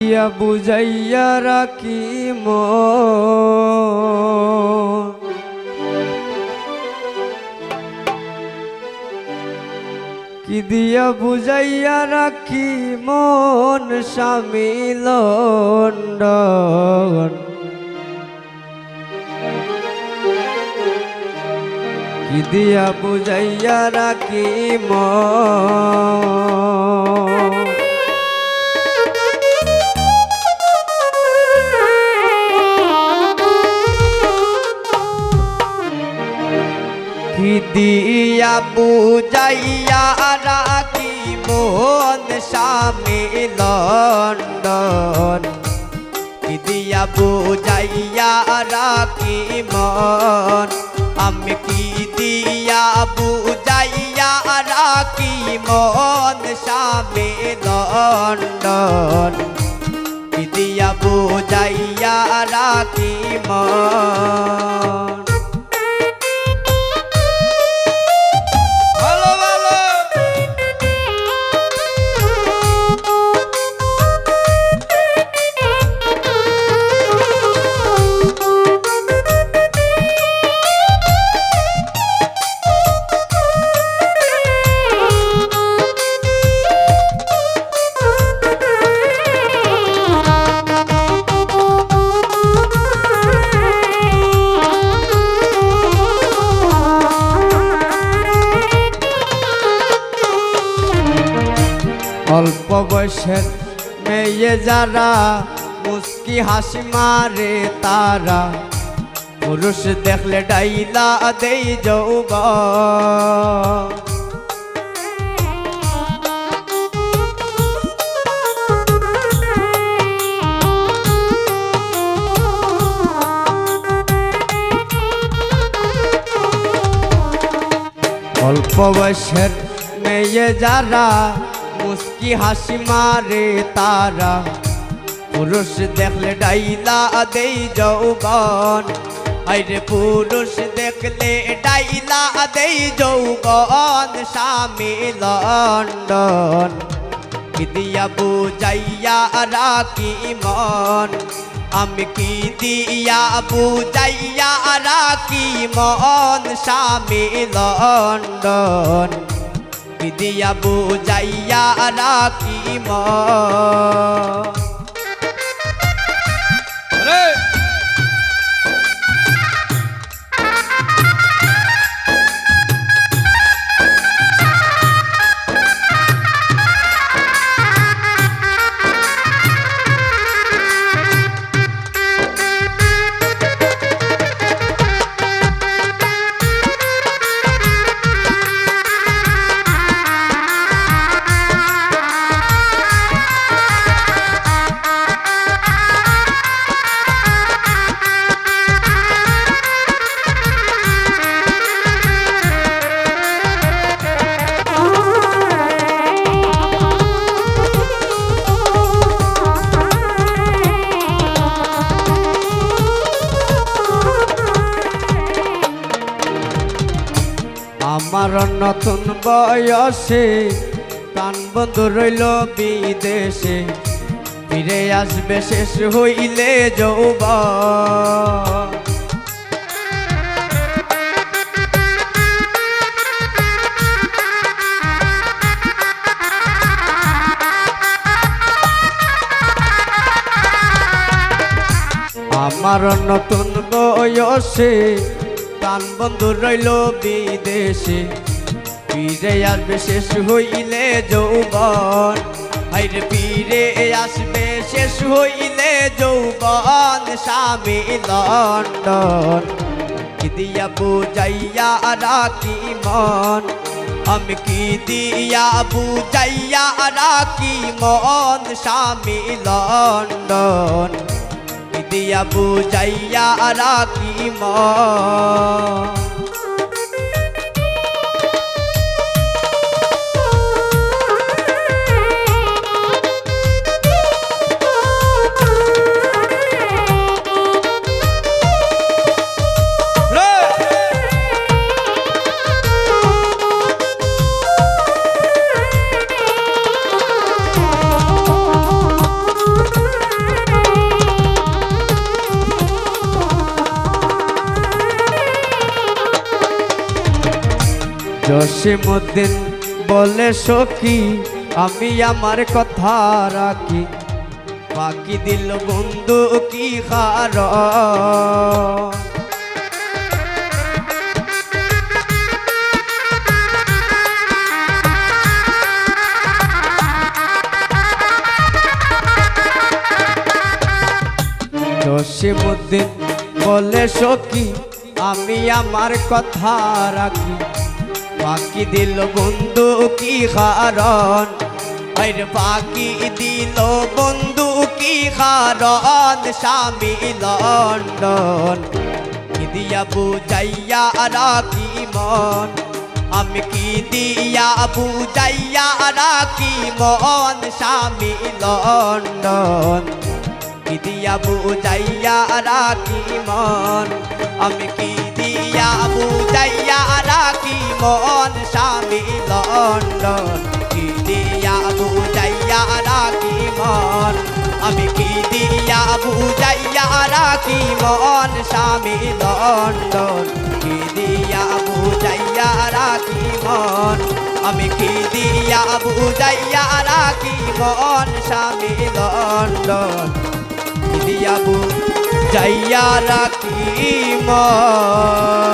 ইয়া বুঝাইয়া রাখি কি দিয়া বুঝাইয়া রাখি মন স্বামী লন্ডন কি দিয়া বুঝাইয়া রাখি মন কি দিয়া বুঝাইয়া রাখি মন স্বামী লন্ডন কি দিয়া বুঝাইয়া রাখি মন আমি কি দিয়া বুঝাইয়া রাখি মন স্বামী লন্ডন কি দিয়া বুঝাইয়া রাখি মন অল্প বয়সের মেয়ে যারা মুস্কি হাসি মারে তারা পুরুষ দেখলে ডাইলা দেই যৌবন অল্প বয়সের মেয়ে যারা মুস্কি হাসি মারে তারা পুরুষ দেখলে ডাইলা দেই যৌবন আইরে পুরুষ দেখলে ডাইলা দেই যৌবন স্বামী লন্ডন কি দিয়া বুঝাইয়া রাখি মন আমি কি দিয়া বুঝাইয়া রাখি মন স্বামী লন্ডন কি দিয়া বুঝাইয়া রাখি মন আমার নতুন বয়সে প্রাণ বন্ধু রইল বিদেশে ফিরে আসবে শেষ হইলে যৌবন আমার নতুন বয়সে প্রাণ বন্ধু রইল বিদেশে ফিরে আসবে শেষ হইলে যৌবন হাইরে ফিরে আসবে শেষ হইলে যৌবন স্বামী লন্ডন কি দিয়া বুঝাইয়া রাখি মন আমি কি দিয়া বুঝাইয়া রাখি মন স্বামী লন্ডন কি দিয়া বুঝাইয়া রাখি মন জসিমউদ্দিন বলে সখী আমি আমার কথা রাখি, বাকি দিল বন্ধু কি কারণ। জসিমউদ্দিন বলে সখী আমি আমার কথা রাখি, বাকি দিল বন্ধু কি কারণ। আরে বাকি দিল বন্ধু কি কারণ, স্বামী লন্ডন কি দিয়া বুঝাইয়া রাখি মন, আমি কি দিয়া বুঝাইয়া রাখি মন, স্বামী লন্ডন কি দিয়া বুঝাইয়া রাখি মন, আমি কি দিয়া বুঝাইয়া রাখি মন, স্বামী লন্ডন কি দিয়া বুঝাইয়া রাখি মন, আমি কি দিয়া বুঝাইয়া রাখি মন, স্বামী লন্ডন কি দিয়া বুঝাইয়া রাখি মন, আমি কি দিয়া বুঝাইয়া রাখি মন, স্বামী লন্ডন দিয়া বুঝাইয়া রাখি মন।